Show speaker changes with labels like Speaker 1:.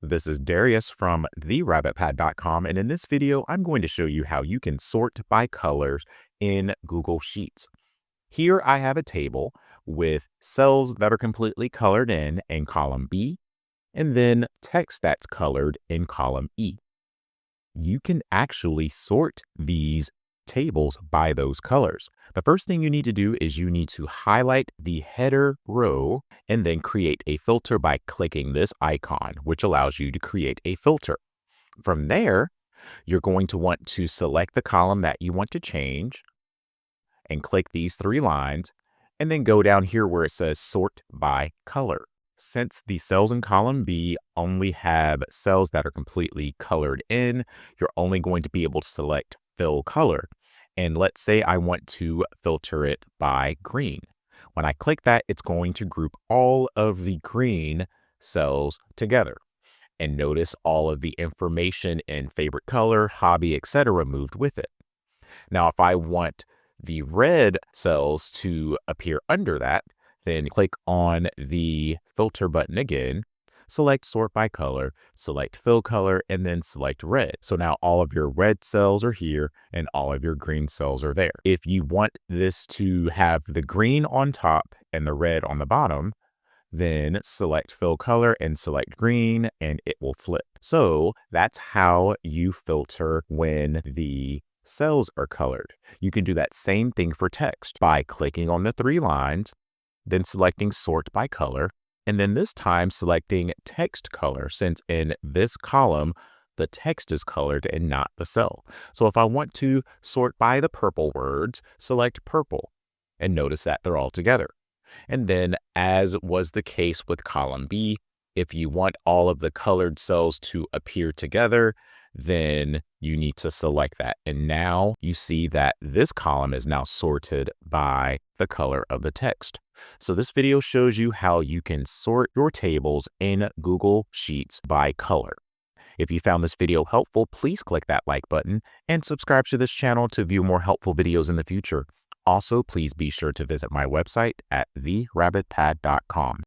Speaker 1: This is Darius from therabbitpad.com, and in this video, I'm going to show you how you can sort by colors in Google Sheets. Here I have a table with cells that are completely colored in column B, and then text that's colored in column E. You can actually sort these tables by those colors. The first thing you need to do is you need to highlight the header row and then create a filter by clicking this icon, which allows you to create a filter. From there, you're going to want to select the column that you want to change and click these three lines, and then go down here where it says sort by color. Since the cells in column B only have cells that are completely colored in, you're only going to be able to select fill color. And let's say I want to filter it by green. When I click that, it's going to group all of the green cells together. And notice all of the information in favorite color, hobby, etc. moved with it. Now, if I want the red cells to appear under that, then click on the filter button again, select sort by color, select fill color, and then select red. So now all of your red cells are here and all of your green cells are there. If you want this to have the green on top and the red on the bottom, then select fill color and select green and it will flip. So that's how you filter when the cells are colored. You can do that same thing for text by clicking on the three lines, then selecting sort by color, and then this time selecting text color, since in this column, the text is colored and not the cell. So if I want to sort by the purple words, select purple, and notice that they're all together. And then, as was the case with column B, if you want all of the colored cells to appear together, then you need to select that. And now you see that this column is now sorted by the color of the text. So this video shows you how you can sort your tables in Google Sheets by color. If you found this video helpful, please click that like button and subscribe to this channel to view more helpful videos in the future. Also, please be sure to visit my website at therabbitpad.com.